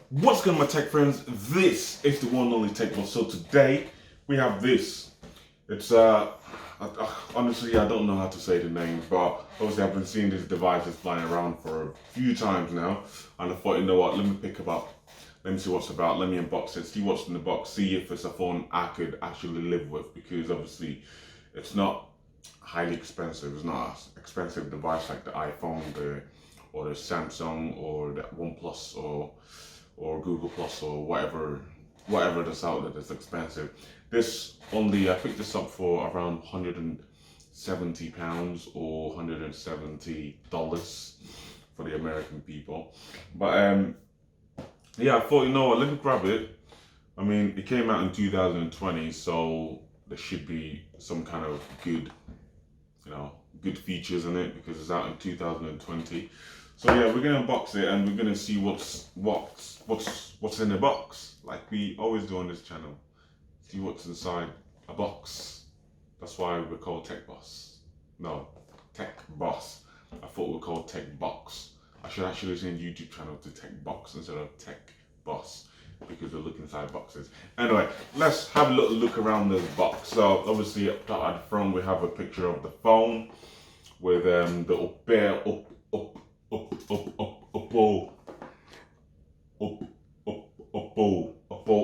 What's good, my tech friends? This is the one and only Tech Boss. So today we have this. It's honestly I don't know how to say the name, but obviously I've been seeing these devices flying around for a few times now, and I thought, you know what, let me pick them up. Let me see what's about. Let me unbox it, see what's in the box, see if it's a phone I could actually live with, because obviously it's not highly expensive. It's not an expensive device like the iPhone, or the Samsung, or the OnePlus, or Google Plus, or whatever that's out there that's expensive. This only, I picked this up for around £170 or $170 for the American people. But yeah, I thought, you know what, let me grab it. I mean, it came out in 2020, so there should be some kind of good features in it because it's out in 2020. So yeah, we're gonna unbox it and we're gonna see what's in the box, like we always do on this channel. See what's inside a box. That's why we're called Tech Boss. No, Tech Boss. I thought we were called Tech Box. I should actually change YouTube channel to Tech Box instead of Tech Boss, because we look inside boxes. Anyway, let's have a little look around this box. So obviously up top at the front we have a picture of the phone with the OPPO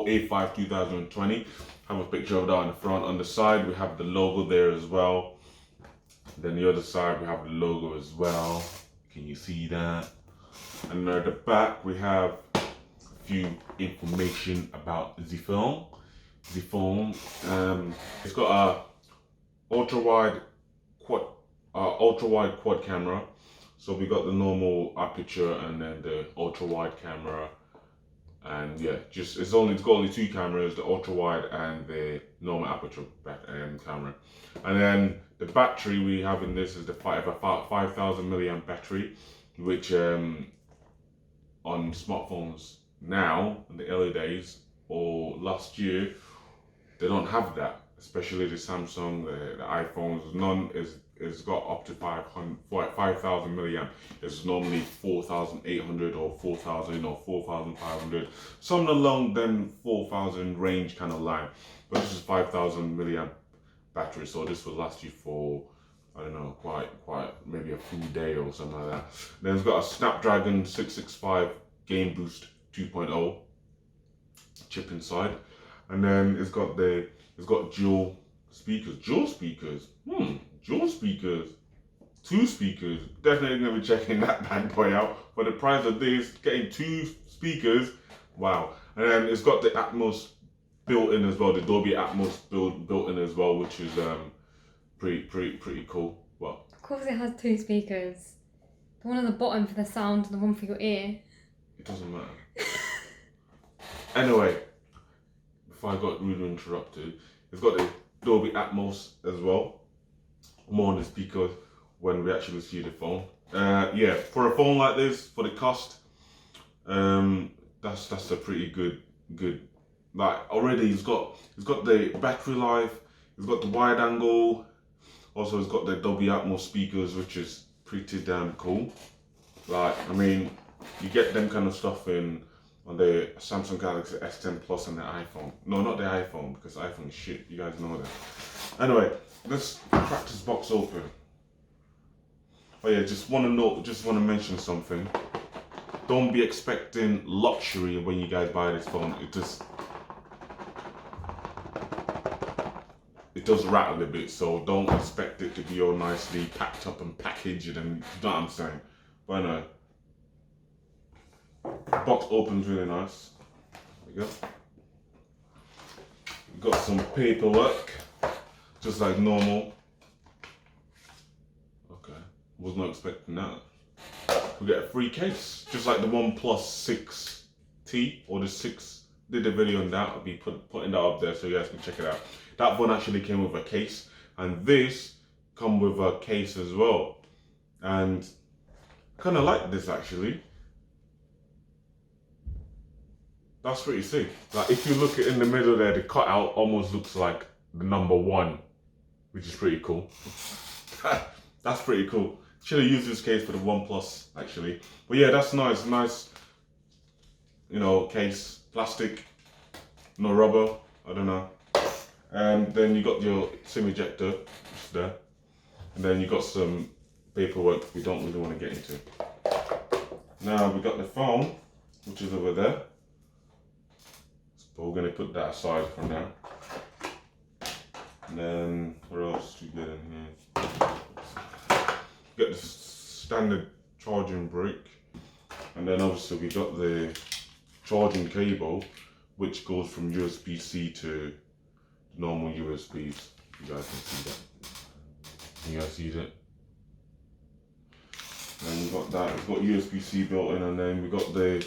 A5 2020. Have a picture of that on the front. On the side we have the logo there as well. Then the other side we have the logo as well. Can you see that? And at the back we have a few information about the phone. The phone, it's got a ultra-wide quad camera. So we got the normal aperture and then the ultra-wide camera. And yeah, it's got only two cameras, the ultra wide and the normal aperture camera. And then the battery we have in this is the 5,000 milliamp battery, which on smartphones now in the early days or last year they don't have that, especially the Samsung, the iPhones. None is got up to 5,000 milliamp. It's normally 4,800 or 4,000 or 4,500, something along them 4,000 range kind of line. But this is 5,000 milliamp battery, so this will last you for, I don't know, quite maybe a full day or something like that. Then it's got a Snapdragon 665 Game Boost 2.0 chip inside, and then it's got dual speakers, two speakers. Definitely gonna be checking that bad boy out. For the price of this, getting two speakers, wow. And then it's got the Atmos built in as well, the Dolby Atmos built in as well, which is pretty cool. Well, of course it has two speakers. The one on the bottom for the sound and the one for your ear. It doesn't matter. Anyway, before I got really interrupted, it's got the Dolby Atmos as well. More on the speakers when we actually see the phone. Yeah, for a phone like this, for the cost, that's a pretty good. Like already, it's got the battery life, it's got the wide angle, also it's got the Dolby Atmos speakers, which is pretty damn cool. Like, I mean, you get them kind of stuff on the Samsung Galaxy S10 Plus and the iPhone. No, not the iPhone, because iPhone is shit. You guys know that. Anyway, let's crack this box open. Oh yeah, just want to mention something. Don't be expecting luxury when you guys buy this phone. It does rattle a bit, so don't expect it to be all nicely packed up and packaged, and you know what I'm saying. But anyway, the box opens really nice. There we go. We've got some paperwork, just like normal. Okay, was not expecting that. We get a free case, just like the OnePlus 6T or the 6. Did a video on that. I'll be putting that up there so you guys can check it out. That one actually came with a case, and this come with a case as well. And I kind of like this actually. That's pretty sick. Like if you look at in the middle there, the cutout almost looks like the number 1, which is pretty cool. That's pretty cool. Should have used this case for the OnePlus actually. But yeah, that's nice. case, plastic, no rubber, I don't know. And then you got your SIM ejector, which is there. And then you got some paperwork we don't really want to get into. Now we got the phone, which is over there. But we're going to put that aside for now. And then what else do you get in here? You got the standard charging brick. And then obviously we got the charging cable, which goes from USB-C to normal USBs. You guys can see that. You guys see that? And we got that. We've got USB-C built in, and then we got the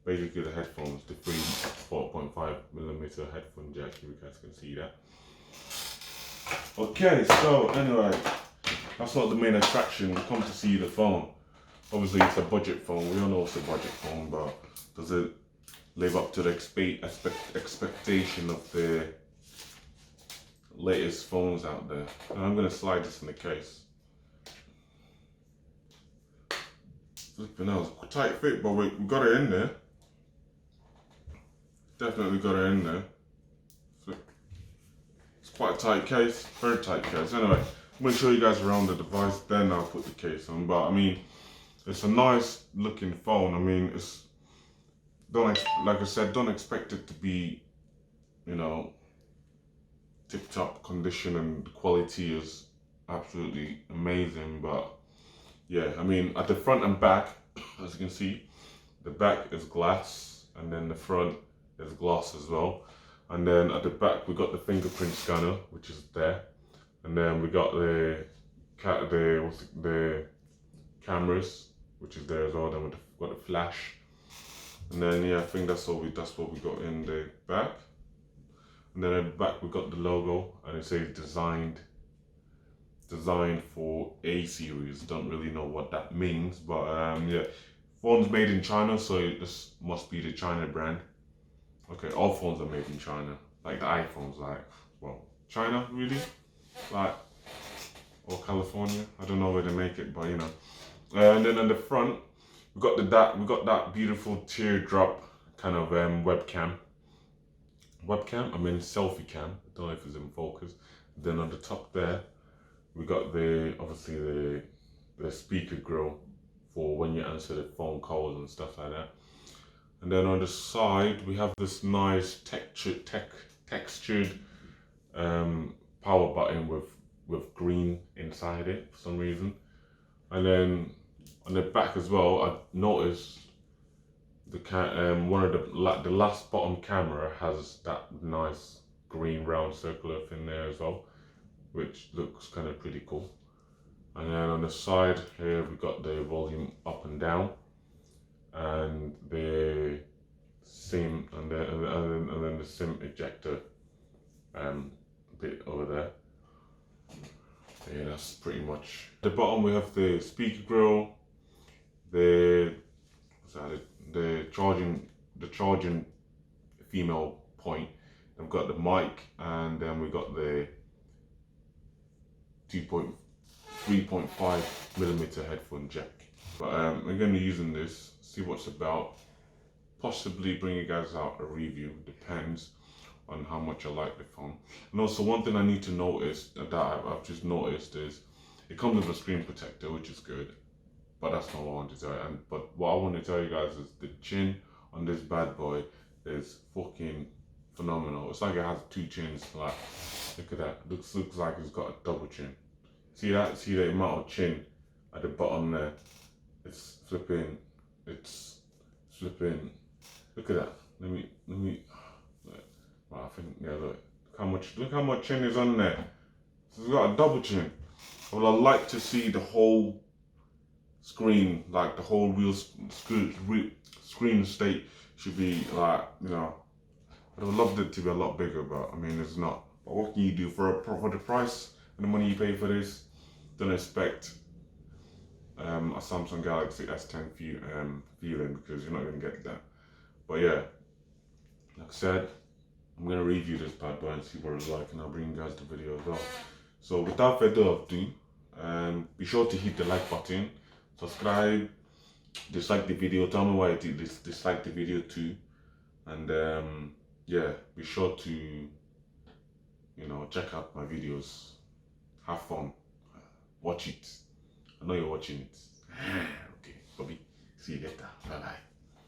basically the headphones, the 4.5mm headphone jack. You guys can see that. Okay, so anyway, that's not the main attraction. We come to see the phone. Obviously, it's a budget phone. We all know it's a budget phone, but does it live up to the expectation of the latest phones out there? And I'm gonna slide this in the case. Flipping out, it's tight fit, but we got it in there. Definitely got it in there. It's quite a tight case, very tight case. Anyway, I'm gonna show you guys around the device, then I'll put the case on. But I mean, it's a nice looking phone. I mean, like I said, don't expect it to be, tip-top condition, and the quality is absolutely amazing. But yeah, I mean, at the front and back, as you can see, the back is glass, and then the front is glass as well. And then at the back, we got the fingerprint scanner, which is there. And then we got the cameras, which is there as well. Then we've got the flash. And then yeah, I think that's what we got in the back. And then at the back we got the logo, and it says designed for A series. Don't really know what that means, but yeah, phone's made in China, so this must be the China brand. Okay, all phones are made in China, like the iPhones, China really, or California. I don't know where they make it, but And then on the front, we got that beautiful teardrop kind of webcam. I mean selfie cam. I don't know if it's in focus. Then on the top there, we got obviously the speaker grill for when you answer the phone calls and stuff like that. And then on the side, we have this nice textured power button with green inside it for some reason. And then on the back as well, I noticed one of the last bottom camera has that nice green round circular thing there as well, which looks kind of pretty cool. And then on the side here, we got the volume up and down, and the SIM, and then the SIM ejector bit over there. Yeah, that's pretty much. At the bottom we have the speaker grill, the charging female point. I've got the mic, and then we got the 3.5mm headphone jack. But I'm going to be using this, see what's about, possibly bring you guys out a review, depends on how much I like the phone. And also one thing I need to notice that I've just noticed is it comes with a screen protector, which is good, but that's not what I want to tell you. But what I want to tell you guys is the chin on this bad boy is fucking phenomenal. It's like it has two chins. Like, look at that. Looks like it's got a double chin. See that? See the amount of chin at the bottom there? It's flipping. Look at that. Let me. Wow, I think, yeah, look how much chin is on there. So it's got a double chin. Well, I'd like to see the whole screen, like the whole real screen state should be like, I'd have loved it to be a lot bigger, but I mean, it's not. But what can you do for the price and the money you pay for this? Don't expect a Samsung Galaxy S10 feeling, because you're not going to get that. But yeah, like I said, I'm going to review this bad boy and see what it's like, and I'll bring you guys the video as well. So without further ado, be sure to hit the like button, subscribe, dislike the video. Tell me why you dislike the video too. And yeah, be sure to, you know, check out my videos. Have fun. Watch it. I know you're watching it. Okay, Bobby. See you later. Bye bye.